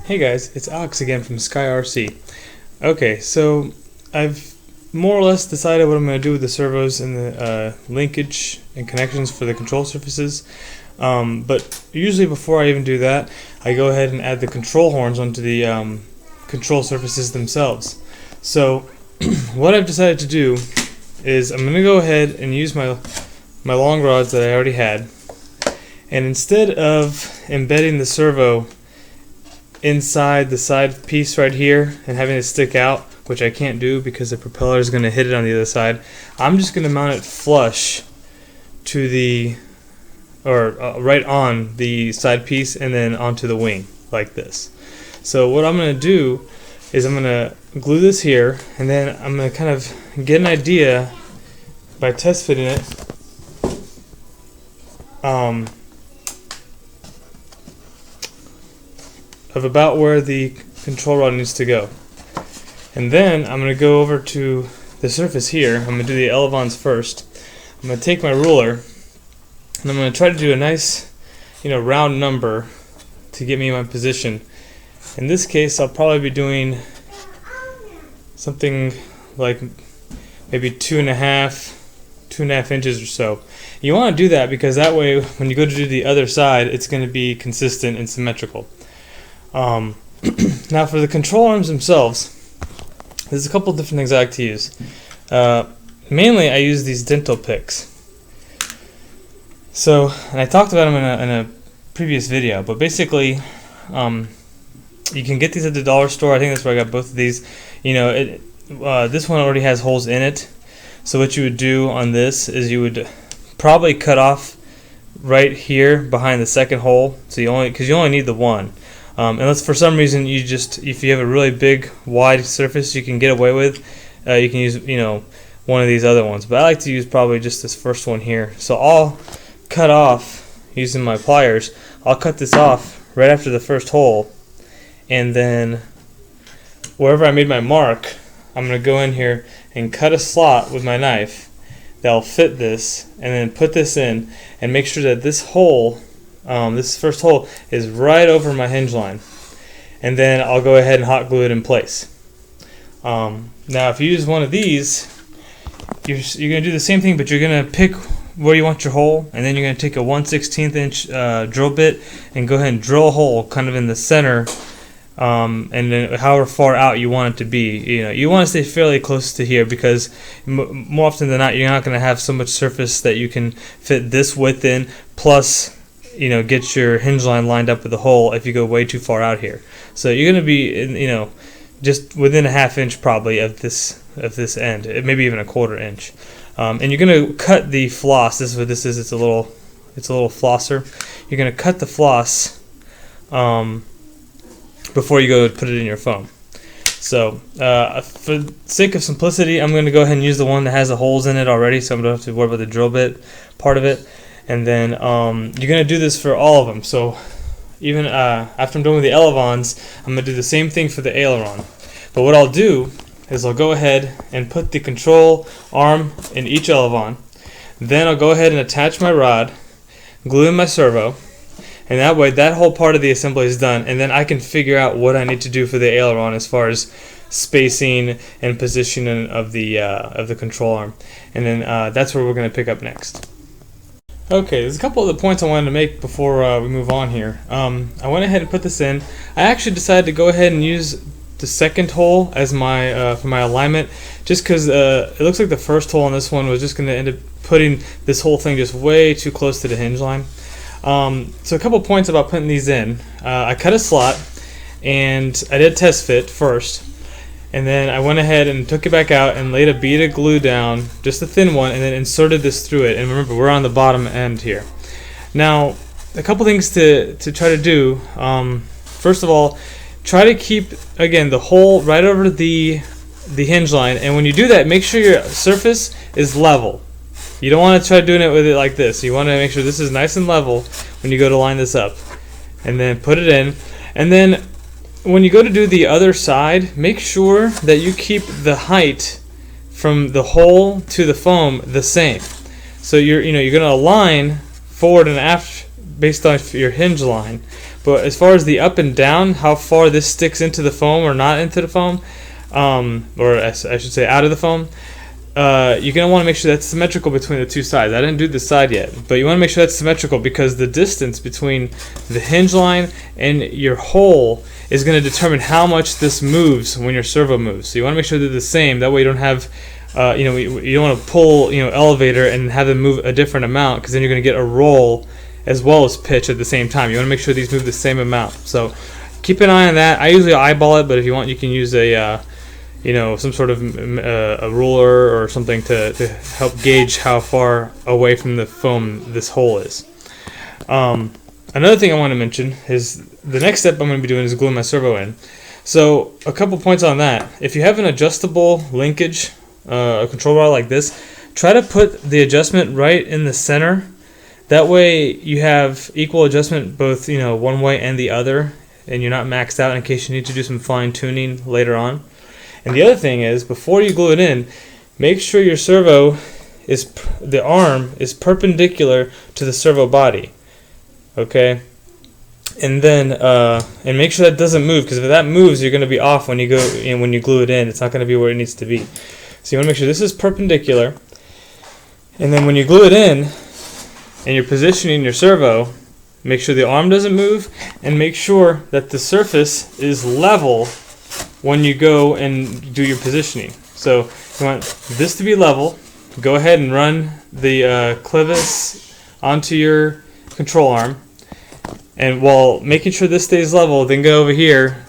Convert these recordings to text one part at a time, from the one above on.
Hey guys, it's Alex again from SkyRC. Okay, so I've more or less decided what I'm going to do with the servos and the linkage and connections for the control surfaces. But usually before I even do that, I go ahead and add the control horns onto the control surfaces themselves. So what I've decided to do is I'm going to go ahead and use my long rods that I already had, and instead of embedding the servo inside the side piece right here and having it stick out, which I can't do because the propeller is going to hit it on the other side, I'm just going to mount it flush to the right on the side piece and then onto the wing like this. So what I'm going to do is I'm going to glue this here, and then I'm going to kind of get an idea by test fitting it of about where the control rod needs to go. And then I'm going to go over to the surface here. I'm going to do the elevons first. I'm going to take my ruler and I'm going to try to do a nice, round number to get me in my position. In this case, I'll probably be doing something like maybe 2.5 inches or so. You want to do that because that way when you go to do the other side, it's going to be consistent and symmetrical. Now for the control arms themselves, there's a couple different things I like to use. Mainly I use these dental picks. So, and I talked about them in a previous video, but basically you can get these at the dollar store. I think that's where I got both of these. This one already has holes in it. So what you would do on this is you would probably cut off right here behind the second hole. So you only need the one. Unless for some reason if you have a really big wide surface you can get away with, you can use one of these other ones. But I like to use probably just this first one here. So I'll cut off using my pliers. I'll cut this off right after the first hole, and then wherever I made my mark, I'm going to go in here and cut a slot with my knife that'll fit this, and then put this in and make sure that this hole, this first hole, is right over my hinge line, and then I'll go ahead and hot glue it in place. Now if you use one of these, you're going to do the same thing, but you're going to pick where you want your hole, and then you're going to take a 1/16 inch drill bit and go ahead and drill a hole kind of in the center, and then however far out you want it to be. You want to stay fairly close to here because more often than not you're not going to have so much surface that you can fit this width in, plus get your hinge line lined up with the hole if you go way too far out here. So you're going to be just within a 1/2 inch probably of this end, maybe even a 1/4 inch. And you're going to cut the floss. This is what this is. It's a little flosser. You're going to cut the floss before you go put it in your foam. So for the sake of simplicity, I'm going to go ahead and use the one that has the holes in it already, so I don't have to worry about the drill bit part of it. And then you're going to do this for all of them. So even after I'm done with the elevons, I'm going to do the same thing for the aileron. But what I'll do is I'll go ahead and put the control arm in each elevon. Then I'll go ahead and attach my rod, glue in my servo, and that way that whole part of the assembly is done, and then I can figure out what I need to do for the aileron as far as spacing and positioning of the control arm. And then that's where we're going to pick up next. Okay, there's a couple of the points I wanted to make before we move on here. I went ahead and put this in. I actually decided to go ahead and use the second hole as my for my alignment, just because it looks like the first hole on this one was just going to end up putting this whole thing just way too close to the hinge line. So a couple points about putting these in. I cut a slot, and I did test fit first, and then I went ahead and took it back out and laid a bead of glue down, just a thin one, and then inserted this through it. And remember, we're on the bottom end here. Now, a couple things to try to do. First of all, try to keep, again, the hole right over the hinge line, and when you do that, make sure your surface is level. You don't want to try doing it with it like this. You want to make sure this is nice and level when you go to line this up. And then put it in. And then when you go to do the other side, make sure that you keep the height from the hole to the foam the same. So you're going to align forward and based on your hinge line. But as far as the up and down, how far this sticks into the foam or not into the foam, or I should say out of the foam, you're going to want to make sure that's symmetrical between the two sides. I didn't do this side yet, but you want to make sure that's symmetrical because the distance between the hinge line and your hole is going to determine how much this moves when your servo moves. So you want to make sure they're the same. That way you don't have, you don't want to pull, elevator and have them move a different amount, because then you're going to get a roll as well as pitch at the same time. You want to make sure these move the same amount. So keep an eye on that. I usually eyeball it, but if you want, you can use a some sort of a ruler or something to help gauge how far away from the foam this hole is. Another thing I want to mention is the next step I'm going to be doing is gluing my servo in. So a couple points on that. If you have an adjustable linkage, a control rod like this, try to put the adjustment right in the center. That way you have equal adjustment both one way and the other, and you're not maxed out in case you need to do some fine tuning later on. And the other thing is, before you glue it in, make sure your servo the arm is perpendicular to the servo body. Okay, and then and make sure that doesn't move, because if that moves, you're going to be off when you go when you glue it in. It's not going to be where it needs to be. So you want to make sure this is perpendicular, and then when you glue it in and you're positioning your servo, make sure the arm doesn't move, and make sure that the surface is level when you go and do your positioning. So you want this to be level. Go ahead and run the clevis onto your control arm, and while making sure this stays level, then go over here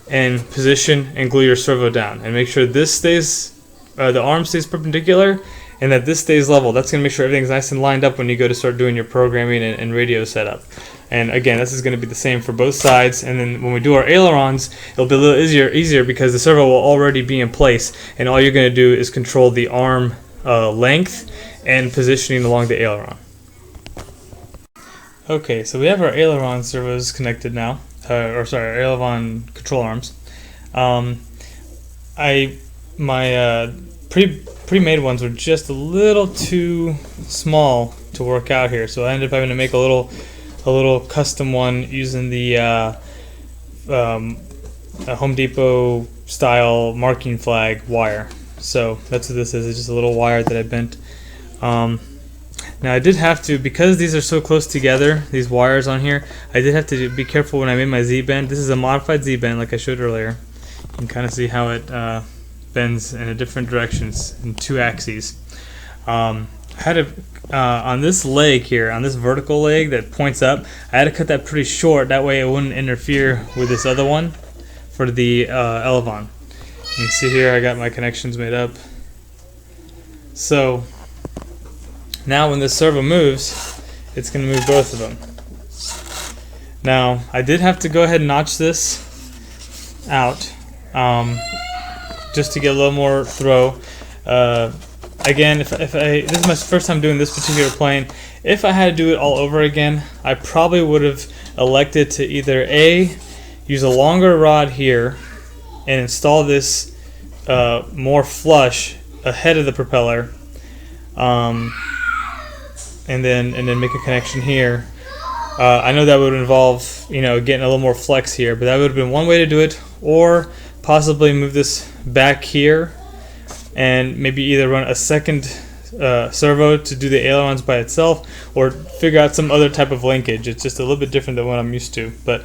and position and glue your servo down, and make sure this stays the arm stays perpendicular and that this stays level. That's going to make sure everything's nice and lined up when you go to start doing your programming and radio setup. And again, this is going to be the same for both sides. And then when we do our ailerons, it'll be a little easier because the servo will already be in place, and all you're going to do is control the arm length and positioning along the aileron. Okay, so we have our aileron servos connected now, our aileron control arms. My pre-made ones were just a little too small to work out here, so I ended up having to make a little custom one using the a Home Depot style marking flag wire. So that's what this is. It's just a little wire that I bent. Now I did have to, because these are so close together, these wires on here, I did have to be careful when I made my Z-bend. This is a modified Z-bend like I showed earlier. You can kind of see how it bends in different directions in two axes. I had to, on this leg here, on this vertical leg that points up, I had to cut that pretty short, that way it wouldn't interfere with this other one for the Elevon. You can see here I got my connections made up. So now when this servo moves, it's going to move both of them. Now I did have to go ahead and notch this out just to get a little more throw. Again, if this is my first time doing this particular plane, if I had to do it all over again, I probably would have elected to either A, use a longer rod here and install this more flush ahead of the propeller, and then make a connection here. I know that would involve getting a little more flex here, but that would have been one way to do it, or possibly move this back here and maybe either run a second servo to do the ailerons by itself, or figure out some other type of linkage. It's just a little bit different than what I'm used to. But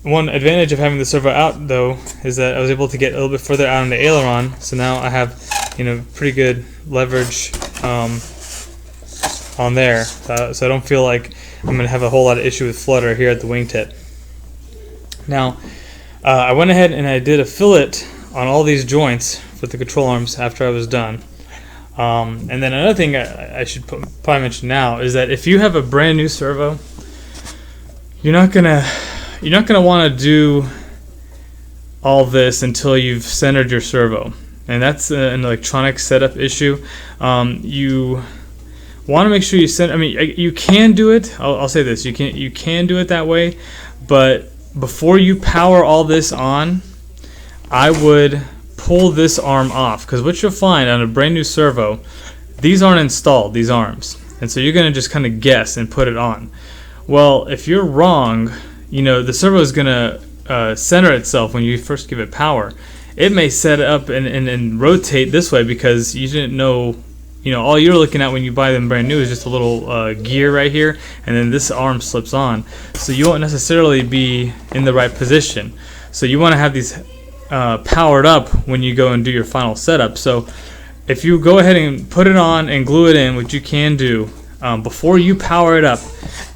one advantage of having the servo out, though, is that I was able to get a little bit further out on the aileron, so now I have pretty good leverage on there, so I don't feel like I'm going to have a whole lot of issue with flutter here at the wingtip. Now I went ahead and I did a fillet on all these joints for the control arms after I was done. And then another thing I should probably mention now is that if you have a brand new servo, you're not gonna want to do all this until you've centered your servo, and that's an electronic setup issue. You want to make sure you center. I mean, you can do it. I'll say this: you can do it that way, but before you power all this on, I would pull this arm off, because what you'll find on a brand new servo, these aren't installed, these arms. and so you're going to just kind of guess and put it on. Well, if you're wrong, the servo is going to center itself when you first give it power. It may set up and rotate this way because you didn't know. All you're looking at when you buy them brand new is just a little gear right here, and then this arm slips on. So you won't necessarily be in the right position. So you want to have these powered up when you go and do your final setup. So if you go ahead and put it on and glue it in, which you can do, before you power it up,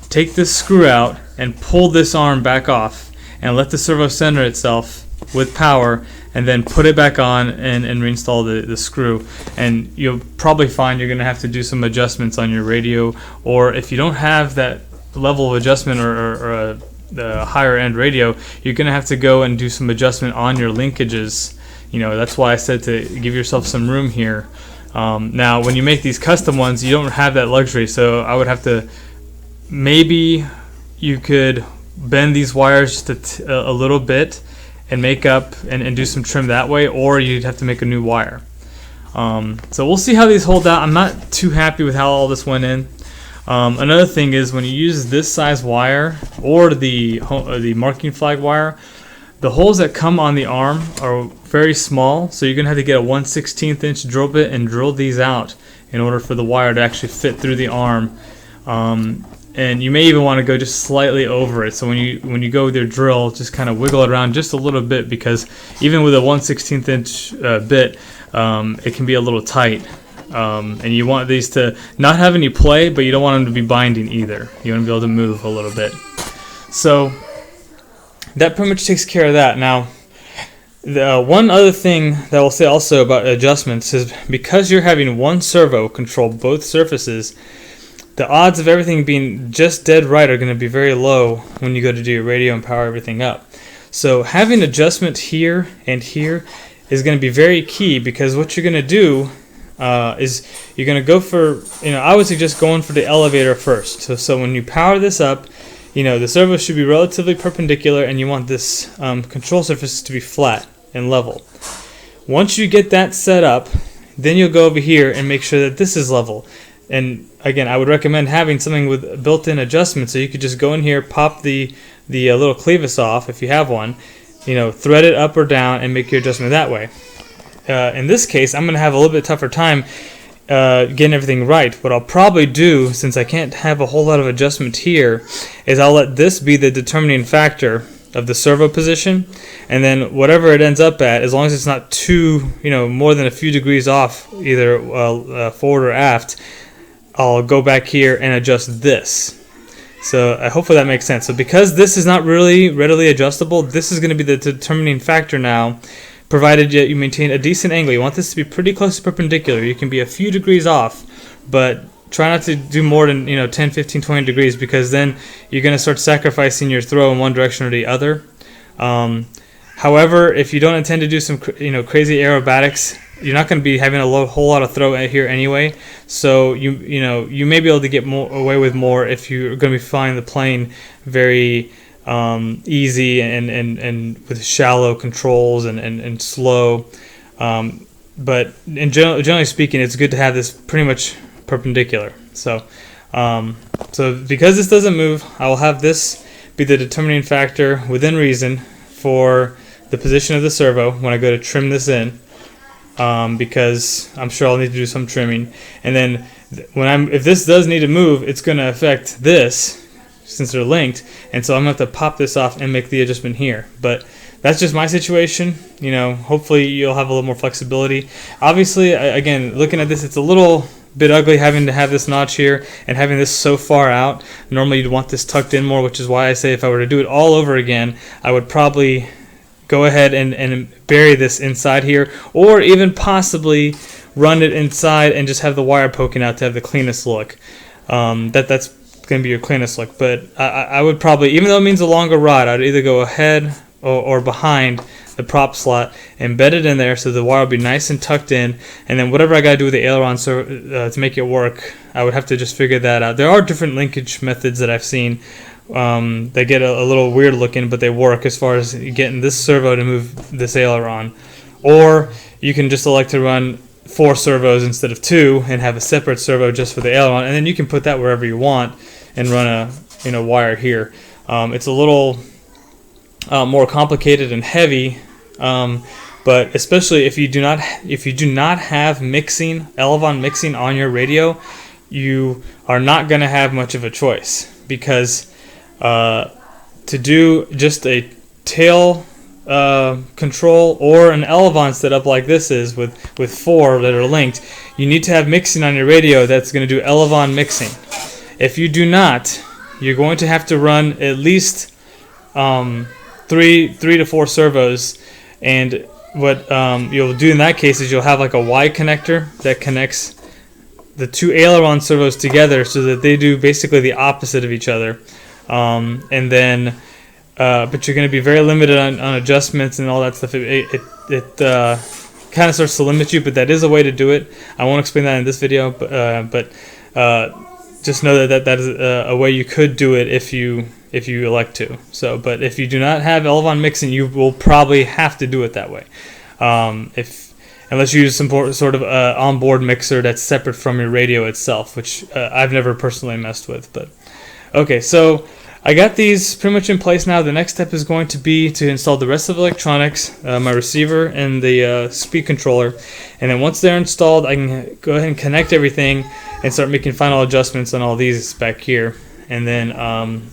take this screw out and pull this arm back off and let the servo center itself with power, and then put it back on and reinstall the screw. And you'll probably find you're going to have to do some adjustments on your radio, or if you don't have that level of adjustment or the higher end radio, you're going to have to go and do some adjustment on your linkages. That's why I said to give yourself some room here. Now when you make these custom ones, you don't have that luxury, so I would have to, maybe you could bend these wires just a little bit and make up and do some trim that way, or you'd have to make a new wire. So we'll see how these hold out. I'm not too happy with how all this went in. Another thing is, when you use this size wire or the marking flag wire, the holes that come on the arm are very small, so you're going to have to get a 1/16 inch drill bit and drill these out in order for the wire to actually fit through the arm. And you may even want to go just slightly over it. So when you go with your drill, just kind of wiggle it around just a little bit, because even with a 1/16 inch bit, it can be a little tight. And you want these to not have any play, but you don't want them to be binding either. You want to be able to move a little bit. So that pretty much takes care of that. Now, the one other thing that I will say also about adjustments is, because you're having one servo control both surfaces, the odds of everything being just dead right are going to be very low when you go to do your radio and power everything up. So having adjustment here and here is going to be very key, because what you're going to do is you're going to go for, I would suggest going for the elevator first. So when you power this up, the servo should be relatively perpendicular, and you want this control surface to be flat and level. Once you get that set up, then you'll go over here and make sure that this is level. And again, I would recommend having something with built-in adjustment, so you could just go in here, pop the little clevis off if you have one, thread it up or down, and make your adjustment that way. In this case, I'm going to have a little bit tougher time getting everything right. What I'll probably do, since I can't have a whole lot of adjustment here, is I'll let this be the determining factor of the servo position, and then whatever it ends up at, as long as it's not too, more than a few degrees off, either forward or aft, I'll go back here and adjust this. So hopefully that makes sense. So because this is not really readily adjustable, this is going to be the determining factor now, provided you maintain a decent angle. You want this to be pretty close to perpendicular. You can be a few degrees off, but try not to do more than 10, 15, 20 degrees, because then you're going to start sacrificing your throw in one direction or the other. However, if you don't intend to do some crazy aerobatics, you're not going to be having a whole lot of throw here anyway. So you may be able to get away with more if you're going to be flying the plane very easy and with shallow controls and slow. But generally speaking, it's good to have this pretty much perpendicular. So because this doesn't move, I will have this be the determining factor within reason for the position of the servo when I go to trim this in. Because I'm sure I'll need to do some trimming, and then if this does need to move, it's going to affect this since they're linked, and so I'm going to have to pop this off and make the adjustment here. But that's just my situation. Hopefully you'll have a little more flexibility. Obviously, again, looking at this, it's a little bit ugly having to have this notch here and having this so far out. Normally you'd want this tucked in more, which is why I say if I were to do it all over again, I would probably go ahead and bury this inside here, or even possibly run it inside and just have the wire poking out to have the cleanest look. That's going to be your cleanest look. But I would probably, even though it means a longer rod, I'd either go ahead or behind the prop slot, embed it in there so the wire will be nice and tucked in, and then whatever I got to do with the aileron to make it work, I would have to just figure that out. There are different linkage methods that I've seen. They get a little weird looking, but they work as far as getting this servo to move this aileron. Or you can just elect to run 4 servos instead of 2 and have a separate servo just for the aileron, and then you can put that wherever you want and run a wire here. It's a little more complicated and heavy, but especially if you do not have mixing, Elevon mixing on your radio, you are not going to have much of a choice, because to do just a tail control or an Elevon setup like this is with 4 that are linked, you need to have mixing on your radio that's going to do Elevon mixing. If you do not, you're going to have to run at least 3 to 4 servos, and what you'll do in that case is you'll have like a Y connector that connects the 2 aileron servos together so that they do basically the opposite of each other, and then but you're going to be very limited on adjustments and all that stuff. It kind of starts to limit you, but that is a way to do it. I won't explain that in this video, but just know that is a way you could do it if you elect to. So, but if you do not have Elevon mixing, you will probably have to do it that way. Unless you use some sort of onboard mixer that's separate from your radio itself, which I've never personally messed with. But okay, so I got these pretty much in place now. The next step is going to be to install the rest of the electronics, my receiver and the speed controller, and then once they're installed, I can go ahead and connect everything and start making final adjustments on all these back here, and then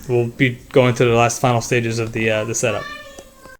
we'll be going to the last final stages of the setup.